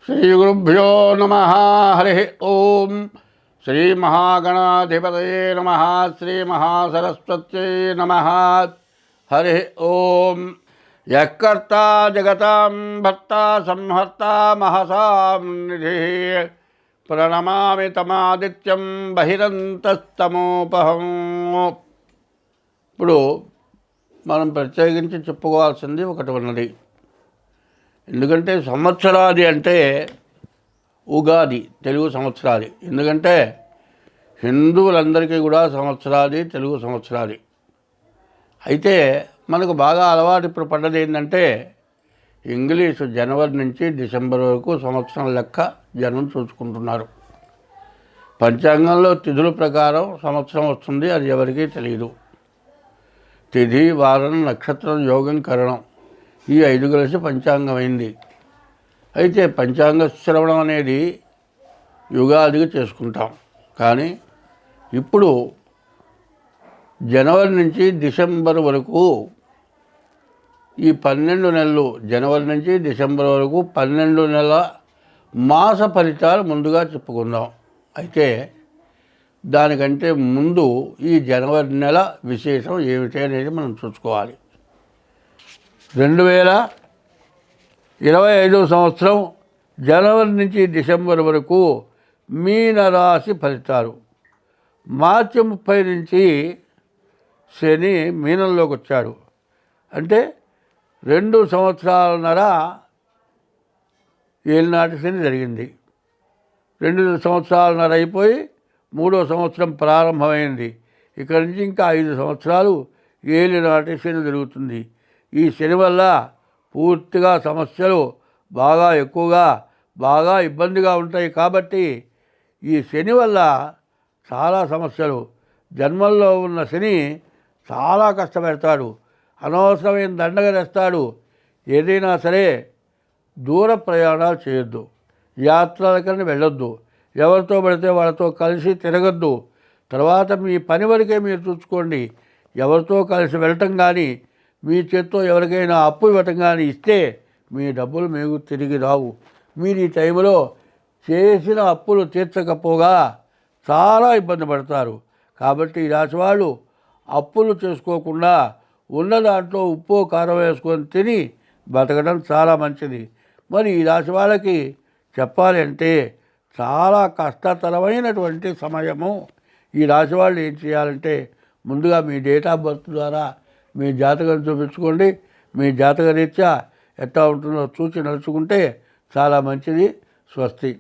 శ్రీగురుభ్యో నమ. హరి ఓం. శ్రీ మహాగణాధిపతయే నమ. శ్రీ మహాసరస్వత్యై నమ. హరి ఓం. యఃకర్త జగతాం భర్త సంహర్త మహసాం నిధి ప్రణమామి తమాదిత్యం బహిరంతస్తమోపహం. ఇప్పుడు మనం ప్రత్యేకించి చెప్పుకోవాల్సింది ఒకటి ఉన్నది. ఎందుకంటే సంవత్సరాది అంటే ఉగాది తెలుగు సంవత్సరాది. ఎందుకంటే హిందువులందరికీ కూడా సంవత్సరాది తెలుగు సంవత్సరాది. అయితే మనకు బాగా అలవాటు ఇప్పుడు పడ్డది ఏంటంటే ఇంగ్లీషు జనవరి నుంచి డిసెంబర్ వరకు సంవత్సరం లెక్క జనం చూసుకుంటున్నారు. పంచాంగంలో తిథుల ప్రకారం సంవత్సరం వస్తుంది, అది ఎవరికీ తెలియదు. తిథి, వారం, నక్షత్రం, యోగం, కరణం ఈ 5 కలిసి పంచాంగం అయింది. అయితే పంచాంగ శ్రవణం అనేది యుగాదిగా చేసుకుంటాం. కానీ ఇప్పుడు జనవరి నుంచి డిసెంబర్ వరకు ఈ 12 నెలలు, జనవరి నుంచి డిసెంబర్ వరకు 12 నెలల మాస ఫలితాలు ముందుగా చెప్పుకుందాం. అయితే దానికంటే ముందు ఈ జనవరి నెల విశేషం ఏమిటి అనేది మనం చూసుకోవాలి. 2025 సంవత్సరం జనవరి నుంచి డిసెంబర్ వరకు మీనరాశి ఫలితాలు. మార్చి 30 నుంచి శని మీనంలోకి వచ్చాడు. అంటే 2 సంవత్సరాలన్నర ఏలినాటి శని జరిగింది. 2 సంవత్సరాలన్నర అయిపోయి 3వ సంవత్సరం ప్రారంభమైంది. ఇక్కడి నుంచి ఇంకా 5 సంవత్సరాలు ఏలినాటి శని జరుగుతుంది. ఈ శని వల్ల పూర్తిగా సమస్యలు బాగా ఎక్కువగా బాగా ఇబ్బందిగా ఉంటాయి. కాబట్టి ఈ శని వల్ల చాలా సమస్యలు. జన్మల్లో ఉన్న శని చాలా కష్టపెడతాడు, అనవసరమైన దండగ తెస్తాడు. ఏదైనా సరే దూర ప్రయాణాలు చేయొద్దు, యాత్రలకని వెళ్ళొద్దు, ఎవరితో పడితే వాళ్ళతో కలిసి తిరగద్దు. తర్వాత మీ పని వరకే మీరు చూసుకోండి. ఎవరితో కలిసి వెళ్ళటం కానీ, మీ చేత్తో ఎవరికైనా అప్పు ఇవ్వటం కానీ ఇస్తే మీ డబ్బులు మీకు తిరిగి రావు. మీరు ఈ టైంలో చేసిన అప్పులు తీర్చకపోగా చాలా ఇబ్బంది పడతారు. కాబట్టి ఈ రాశి వాళ్ళు అప్పులు చేసుకోకుండా ఉన్న దాంట్లో ఉప్పు కారం వేసుకొని తిని బతకడం చాలా మంచిది. మరి ఈ రాశి వాళ్ళకి చెప్పాలి అంటే చాలా కష్టతరమైనటువంటి సమయము. ఈ రాశి వాళ్ళు ఏం చేయాలంటే ముందుగా మీ డేట్ ఆఫ్ బర్త్ ద్వారా మీ జాతకం చూపించుకోండి. మీ జాతక రీత్యా ఎట్లా ఉంటుందో చూసి నడుచుకుంటే చాలా మంచిది. స్వస్తి.